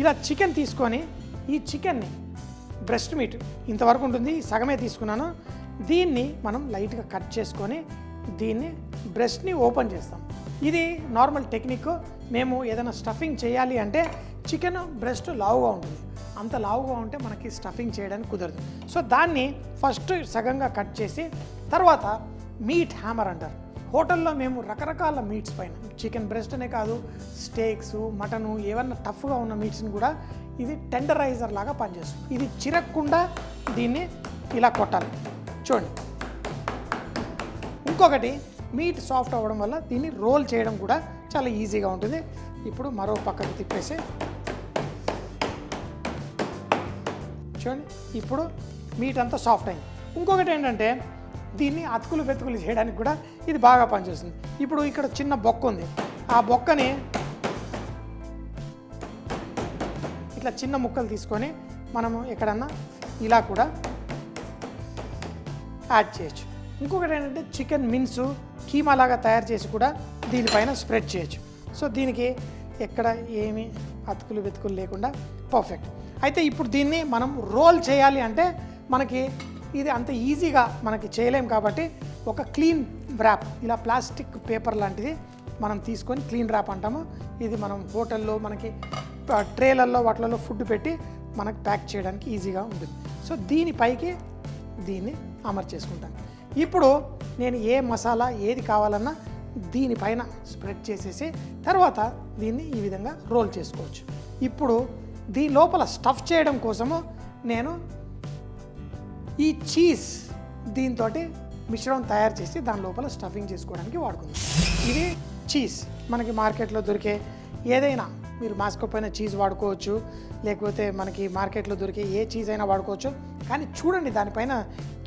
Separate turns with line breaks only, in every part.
ఇలా చికెన్ తీసుకొని ఈ చికెన్ని బ్రెస్ట్ మీట్ ఇంతవరకు ఉంటుంది, సగమే తీసుకున్నాను. దీన్ని మనం లైట్గా కట్ చేసుకొని దీన్ని బ్రెస్ట్ని ఓపెన్ చేస్తాం. ఇది నార్మల్ టెక్నిక్. మేము ఏదైనా స్టఫింగ్ చేయాలి అంటే చికెన్ బ్రెస్ట్ లావుగా ఉంటుంది, అంత లావుగా ఉంటే మనకి స్టఫింగ్ చేయడానికి కుదరదు. సో దాన్ని ఫస్ట్ సగంగా కట్ చేసి తర్వాత మీట్ హ్యామర్ అంటారు. హోటల్లో మేము రకరకాల మీట్స్ పైన చికెన్ బ్రెస్ట్ అనే కాదు, స్టేక్స్, మటను, ఏమన్నా టఫ్గా ఉన్న మీట్స్ని కూడా ఇది టెండరైజర్ లాగా పనిచేస్తుంది. ఇది చిరక్కుండా దీన్ని ఇలా కొట్టాలి. చూడండి, ఇంకొకటి మీట్ సాఫ్ట్ అవ్వడం వల్ల దీన్ని రోల్ చేయడం కూడా చాలా ఈజీగా ఉంటుంది. ఇప్పుడు మరో పక్కకు తిప్పేసి చూడండి, ఇప్పుడు మీట్ అంతా సాఫ్ట్ అయింది. ఇంకొకటి ఏంటంటే దీన్ని అతుకులు బెతుకులు చేయడానికి కూడా ఇది బాగా పనిచేస్తుంది. ఇప్పుడు ఇక్కడ చిన్న బొక్క ఉంది, ఆ బొక్కని ఇట్లా చిన్న ముక్కలు తీసుకొని మనము ఎక్కడన్నా ఇలా కూడా యాడ్ చేయొచ్చు. ఇంకొకటి ఏంటంటే చికెన్ మిన్సు కీమా లాగా తయారు చేసి కూడా దీనిపైన స్ప్రెడ్ చేయొచ్చు. సో దీనికి ఎక్కడ ఏమి అతుకులు వెతుకులు లేకుండా పర్ఫెక్ట్. అయితే ఇప్పుడు దీన్ని మనం రోల్ చేయాలి అంటే మనకి ఇది అంత ఈజీగా మనకి చేయలేం కాబట్టి ఒక క్లీన్ ర్యాప్, ఇలా ప్లాస్టిక్ పేపర్ లాంటిది మనం తీసుకొని, క్లీన్ ర్యాప్ అంటాము. ఇది మనం హోటల్లో మనకి ట్రేలల్లో వాటిలలో ఫుడ్ పెట్టి మనకు ప్యాక్ చేయడానికి ఈజీగా ఉంటుంది. సో దీనిపైకి దీన్ని అమర్చేసుకుంటాను. ఇప్పుడు నేను ఏ మసాలా ఏది కావాలన్నా దీనిపైన స్ప్రెడ్ చేసేసి తర్వాత దీన్ని ఈ విధంగా రోల్ చేసుకోవచ్చు. ఇప్పుడు దీని లోపల స్టఫ్ చేయడం కోసము నేను ఈ చీజ్ దీంతో మిశ్రమం తయారు చేసి దాని లోపల స్టఫింగ్ చేసుకోవడానికి వాడుకుందాం. ఇది చీజ్ మనకి మార్కెట్లో దొరికే ఏదైనా, మీరు మాస్కోపోయిన చీజ్ వాడుకోవచ్చు, లేకపోతే మనకి మార్కెట్లో దొరికే ఏ చీజ్ అయినా వాడుకోవచ్చు. కానీ చూడండి, దానిపైన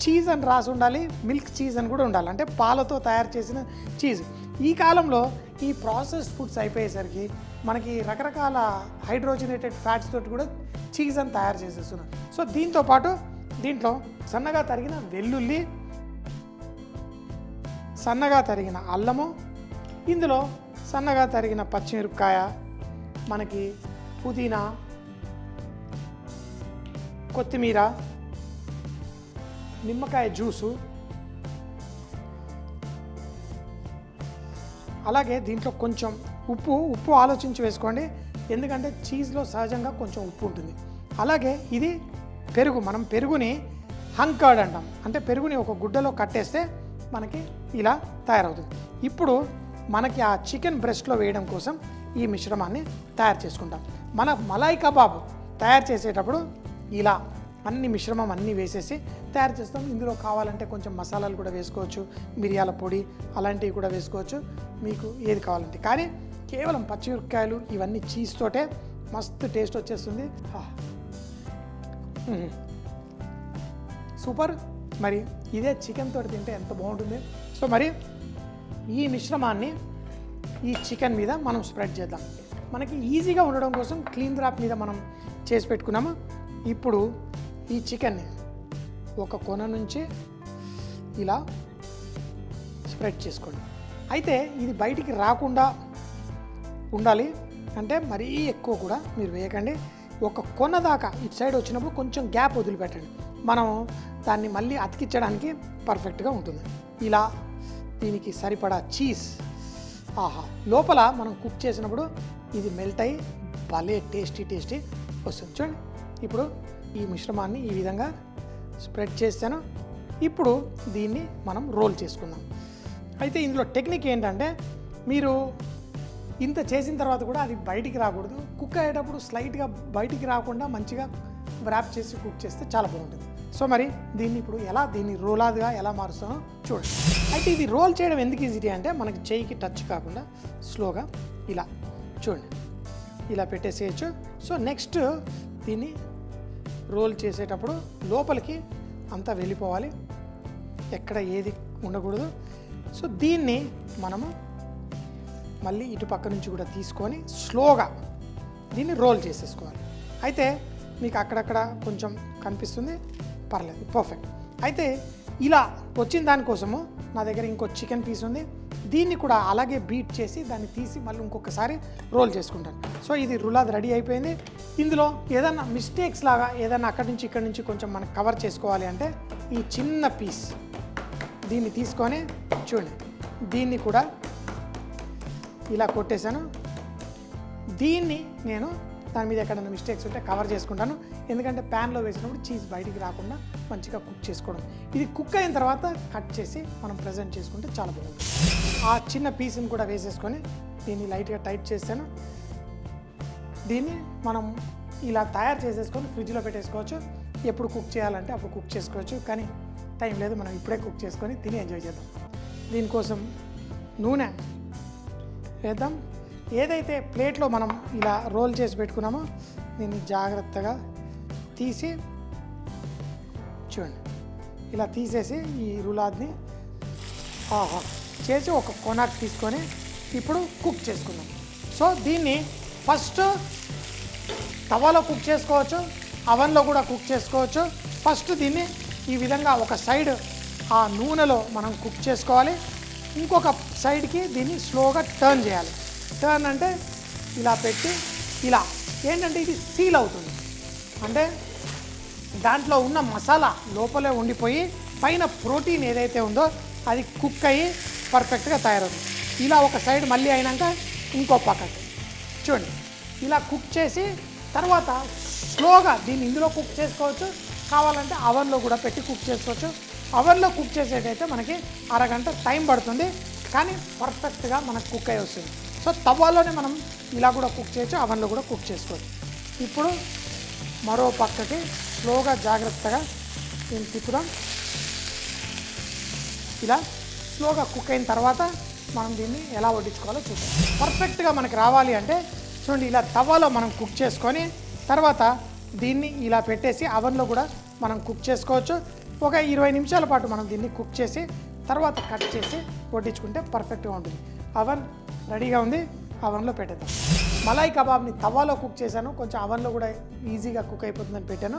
చీజ్ అని రాసి ఉండాలి, మిల్క్ చీజ్ అని కూడా ఉండాలి, అంటే పాలతో తయారు చేసిన చీజ్. ఈ కాలంలో ఈ ప్రాసెస్డ్ ఫుడ్స్ అయిపోయేసరికి మనకి రకరకాల హైడ్రోజనేటెడ్ ఫ్యాట్స్ తోటి కూడా చీజ్ అని తయారు చేసేస్తున్నారు. సో దీంతో పాటు దీంట్లో సన్నగా తరిగిన వెల్లుల్లి, సన్నగా తరిగిన అల్లము, ఇందులో సన్నగా తరిగిన పచ్చిమిరపకాయ, మనకి పుదీనా, కొత్తిమీర, నిమ్మకాయ జ్యూసు, అలాగే దీంట్లో కొంచెం ఉప్పు ఆలోచించి వేసుకోండి, ఎందుకంటే చీజ్లో సహజంగా కొంచెం ఉప్పు ఉంటుంది. అలాగే ఇది పెరుగు, మనం పెరుగుని హంకర్డ్ అంటాం, అంటే పెరుగుని ఒక గుడ్డలో కట్టేస్తే మనకి ఇలా తయారవుతుంది. ఇప్పుడు మనకి ఆ చికెన్ బ్రెస్ట్లో వేయడం కోసం ఈ మిశ్రమాన్ని తయారు చేసుకుంటాం. మన మలాయ్ కబాబ్ తయారు చేసేటప్పుడు ఇలా అన్ని మిశ్రమం అన్నీ వేసేసి తయారు చేస్తాం. ఇందులో కావాలంటే కొంచెం మసాలాలు కూడా వేసుకోవచ్చు, మిరియాల పొడి అలాంటివి కూడా వేసుకోవచ్చు, మీకు ఏది కావాలంటే. కానీ కేవలం పచ్చిమిరపకాయలు ఇవన్నీ చీజ్ తోటే మస్తు టేస్ట్ వచ్చేస్తుంది. సూపర్. మరి ఇదే చికెన్ తోటి తింటే ఎంత బాగుంటుంది. సో మరి ఈ మిశ్రమాన్ని ఈ చికెన్ మీద మనం స్ప్రెడ్ చేద్దాం. మనకి ఈజీగా ఉండడం కోసం క్లీన్ ర్యాప్ మీద మనం చేసి పెట్టుకున్నాము. ఇప్పుడు ఈ చికెన్ని ఒక కొన నుంచి ఇలా స్ప్రెడ్ చేసుకోండి. అయితే ఇది బయటికి రాకుండా ఉండాలి, అంటే మరీ ఎక్కువ కూడా మీరు వేయకండి. ఒక కొన దాకా ఇటు సైడ్ వచ్చినప్పుడు కొంచెం గ్యాప్ వదిలిపెట్టండి, మనం దాన్ని మళ్ళీ అతికించడానికి పర్ఫెక్ట్గా ఉంటుంది. ఇలా దీనికి సరిపడా చీజ్, ఆహా, లోపల మనం కుక్ చేసినప్పుడు ఇది మెల్ట్ అయ్యి భలే టేస్టీ వస్తుంది. చూడండి, ఇప్పుడు ఈ మిశ్రమాన్ని ఈ విధంగా స్ప్రెడ్ చేస్తాను. ఇప్పుడు దీన్ని మనం రోల్ చేసుకుందాం. అయితే ఇందులో టెక్నిక్ ఏంటంటే, మీరు ఇంత చేసిన తర్వాత కూడా అది బయటికి రాకూడదు. కుక్ అయ్యేటప్పుడు స్లైట్గా బయటికి రాకుండా మంచిగా ర్యాప్ చేసి కుక్ చేస్తే చాలా బాగుంటుంది. సో మరి దీన్ని ఇప్పుడు దీన్ని రోలాదుగా ఎలా మారుస్తానో చూడండి. అయితే ఇది రోల్ చేయడం ఎందుకు ఈజీ అంటే, మనకి చేయికి టచ్ కాకుండా స్లోగా ఇలా చూడండి, ఇలా పెట్టేసేయచ్చు. సో నెక్స్ట్ దీన్ని రోల్ చేసేటప్పుడు లోపలికి అంతా వెళ్ళిపోవాలి, ఎక్కడ ఏది ఉండకూడదు. సో దీన్ని మనము మళ్ళీ ఇటు పక్క నుంచి కూడా తీసుకొని స్లోగా దీన్ని రోల్ చేసేసుకోవాలి. అయితే మీకు అక్కడక్కడ కొంచెం కనిపిస్తుంది, పర్లేదు, పర్ఫెక్ట్. అయితే ఇలా వచ్చిన దానికోసము నా దగ్గర ఇంకో చికెన్ పీస్ ఉంది, దీన్ని కూడా అలాగే బీట్ చేసి దాన్ని తీసి మళ్ళీ ఇంకొకసారి రోల్ చేసుకుంటాను. సో ఇది రులాద్ రెడీ అయిపోయింది. ఇందులో ఏదైనా మిస్టేక్స్ లాగా ఏదైనా అక్కడి నుంచి ఇక్కడి నుంచి కొంచెం మనం కవర్ చేసుకోవాలి అంటే ఈ చిన్న పీస్ దీన్ని తీసుకొని చూడండి, దీన్ని కూడా ఇలా కొట్టేశాను. దీన్ని నేను దాని మీద ఎక్కడైనా మిస్టేక్స్ ఉంటే కవర్ చేసుకుంటాను, ఎందుకంటే ప్యాన్లో వేసినప్పుడు చీజ్ బయటికి రాకుండా మంచిగా కుక్ చేసుకోవడం. ఇది కుక్ అయిన తర్వాత కట్ చేసి మనం ప్రజెంట్ చేసుకుంటే చాలా బాగుంటుంది. ఆ చిన్న పీస్ని కూడా వేసేసుకొని దీన్ని లైట్గా టైట్ చేస్తాను. దీన్ని మనం ఇలా తయారు చేసేసుకొని ఫ్రిడ్జ్లో పెట్టేసుకోవచ్చు. ఎప్పుడు కుక్ చేయాలంటే అప్పుడు కుక్ చేసుకోవచ్చు, కానీ టైం లేదు, మనం ఇప్పుడే కుక్ చేసుకొని తిని ఎంజాయ్ చేద్దాం. దీనికోసం నూనె వేద్దాం. ఏదైతే ప్లేట్లో మనం ఇలా రోల్ చేసి పెట్టుకున్నామో దీన్ని జాగ్రత్తగా తీసి చూడండి, ఇలా తీసేసి ఈ రులాద్ని చేసి ఒక కొనాక్ తీసుకొని ఇప్పుడు కుక్ చేసుకుందాం. సో దీన్ని ఫస్ట్ తవాలో కుక్ చేసుకోవచ్చు, అవన్లో కూడా కుక్ చేసుకోవచ్చు. ఫస్ట్ దీన్ని ఈ విధంగా ఒక సైడ్ ఆ నూనెలో మనం కుక్ చేసుకోవాలి, ఇంకొక సైడ్కి దీన్ని స్లోగా టర్న్ చేయాలి. టర్న్ అంటే ఇలా పెట్టి ఇలా ఏంటంటే ఇది సీల్ అవుతుంది, అంటే దాంట్లో ఉన్న మసాలా లోపలే ఉండిపోయి పైన ప్రోటీన్ ఏదైతే ఉందో అది కుక్ అయ్యి పర్ఫెక్ట్గా తయారవుతుంది. ఇలా ఒక సైడ్ మళ్ళీ అయినాక ఇంకో పక్కకి చూడండి, ఇలా కుక్ చేసి తర్వాత స్లోగా దీన్ని ఇందులో కుక్ చేసుకోవచ్చు, కావాలంటే అవన్లో కూడా పెట్టి కుక్ చేసుకోవచ్చు. అవన్లో కుక్ చేసేటైతే మనకి అరగంట టైం పడుతుంది, కానీ పర్ఫెక్ట్గా మనకు కుక్ అయ్యి వస్తుంది. సో తవాలోనే మనం ఇలా కూడా కుక్ చేయొచ్చు, అవన్లో కూడా కుక్ చేసుకోవచ్చు. ఇప్పుడు మరో పక్కకి స్లోగా జాగ్రత్తగా దీన్ని తిప్పుదాం. ఇలా స్లోగా కుక్ అయిన తర్వాత మనం దీన్ని ఎలా వడ్డించుకోవాలో చూద్దాం. పర్ఫెక్ట్గా మనకి రావాలి అంటే చూడండి, ఇలా తవాలో మనం కుక్ చేసుకొని తర్వాత దీన్ని ఇలా పెట్టేసి అవన్లో కూడా మనం కుక్ చేసుకోవచ్చు. ఒక 20 నిమిషాల పాటు మనం దీన్ని కుక్ చేసి తర్వాత కట్ చేసి వడ్డించుకుంటే పర్ఫెక్ట్గా ఉంటుంది. అవన్ రెడీగా ఉంది, అవన్లో పెట్టేద్దాం. మలాయ్ కబాబ్ని తవాలో కుక్ చేశాను, కొంచెం అవన్లో కూడా ఈజీగా కుక్ అయిపోతుందని పెట్టాను.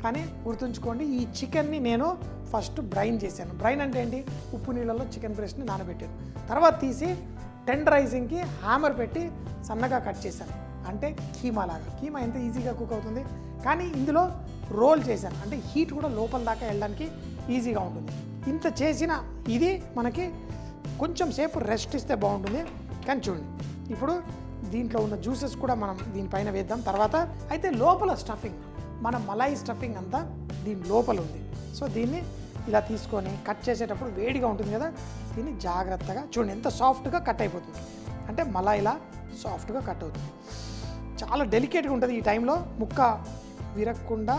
కానీ గుర్తుంచుకోండి, ఈ చికెన్ని నేను ఫస్ట్ బ్రైన్ చేశాను. బ్రైన్ అంటే ఏంటి, ఉప్పు నీళ్ళలో చికెన్ బ్రెస్ట్ని నానబెట్టాను, తర్వాత తీసి టెండరైజింగ్కి హ్యామర్ పెట్టి సన్నగా కట్ చేశాను, అంటే కీమా లాగా. కీమా ఎంత ఈజీగా కుక్ అవుతుంది, కానీ ఇందులో రోల్ చేశాను, అంటే హీట్ కూడా లోపల దాకా వెళ్ళడానికి ఈజీగా ఉంటుంది. ఇంత చేసిన ఇది మనకి కొంచెం సేపు రెస్ట్ ఇస్తే బాగుంటుంది. కానీ చూడండి, ఇప్పుడు దీంట్లో ఉన్న జ్యూసెస్ కూడా మనం దీనిపైన వేద్దాం తర్వాత. అయితే లోపల స్టఫింగ్, మన మలాయి స్టఫింగ్ అంతా దీని లోపల ఉంది. సో దీన్ని ఇలా తీసుకొని కట్ చేసేటప్పుడు వేడిగా ఉంటుంది కదా, దీన్ని జాగ్రత్తగా చూడండి ఎంత సాఫ్ట్గా కట్ అయిపోతుంది, అంటే మలాయిలా సాఫ్ట్గా కట్ అవుతుంది. చాలా డెలికేట్గా ఉంటుంది. ఈ టైంలో ముక్క విరగకుండా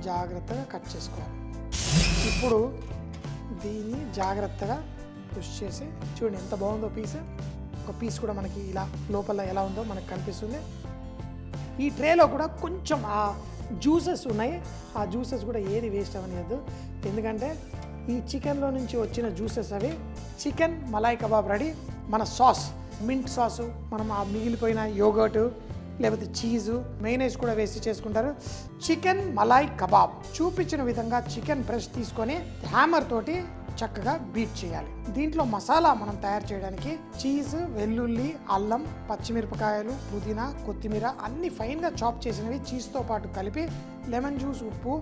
జాగ్రత్తగా కట్ చేసుకోవాలి. ఇప్పుడు దీన్ని జాగ్రత్తగా పుష్ చేసి చూడండి ఎంత బాగుందో పీస్. ఒక పీస్ కూడా మనకి ఇలా లోపల ఎలా ఉందో మనకు కనిపిస్తుంది. ఈ ట్రేలో కూడా కొంచెం ఆ జ్యూసెస్ ఉన్నాయి, ఆ జ్యూసెస్ కూడా ఏది వేస్ట్ అవ్వలేదు, ఎందుకంటే ఈ చికెన్లో నుంచి వచ్చిన జ్యూసెస్ అవి. Chicken Malay kebab ready. మన సాస్ మింట్ సాసు, మనం ఆ మిగిలిపోయిన యోగర్ట్ లేకపోతే చీజు మైనస్ కూడా వేసి చేసుకుంటారు. చికెన్ మలాయ్ కబాబ్ చూపించిన విధంగా చికెన్ బ్రెస్ట్ తీసుకొని హ్యామర్ తోటి చక్కగా బీట్ చేయాలి. దీంట్లో మసాలా మనం తయారు చేయడానికి చీజ్, వెల్లుల్లి, అల్లం, పచ్చిమిరపకాయలు, పుదీనా, కొత్తిమీర అన్ని ఫైన్గా చాప్ చేసినవి చీజ్తో పాటు కలిపి లెమన్ జ్యూస్, ఉప్పు,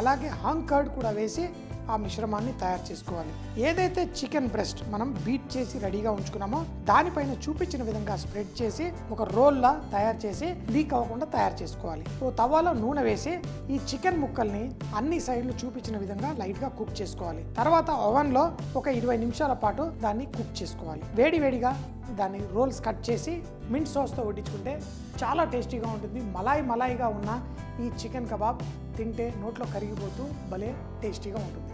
అలాగే హంగ్ కర్డ్ కూడా వేసి ఆ మిశ్రమాన్ని తయారు చేసుకోవాలి. ఏదైతే చికెన్ బ్రెస్ట్ మనం బీట్ చేసి రెడీగా ఉంచుకున్నామో దానిపైన చూపించిన విధంగా స్ప్రెడ్ చేసి ఒక రోల్లా తయారు చేసి లీక్ అవ్వకుండా తయారు చేసుకోవాలి. ఓ తవాలో నూనె వేసి ఈ చికెన్ ముక్కల్ని అన్ని సైడ్లు చూపించిన విధంగా లైట్గా కుక్ చేసుకోవాలి. తర్వాత ఓవెన్లో ఒక 20 నిమిషాల పాటు దాన్ని కుక్ చేసుకోవాలి. వేడివేడిగా దాన్ని రోల్స్ కట్ చేసి మింట్ సాస్తో వడ్డించుకుంటే చాలా టేస్టీగా ఉంటుంది. మలాయిగా ఉన్న ఈ చికెన్ కబాబ్ తింటే నోట్లో కరిగిపోతూ భలే టేస్టీగా ఉంటుంది.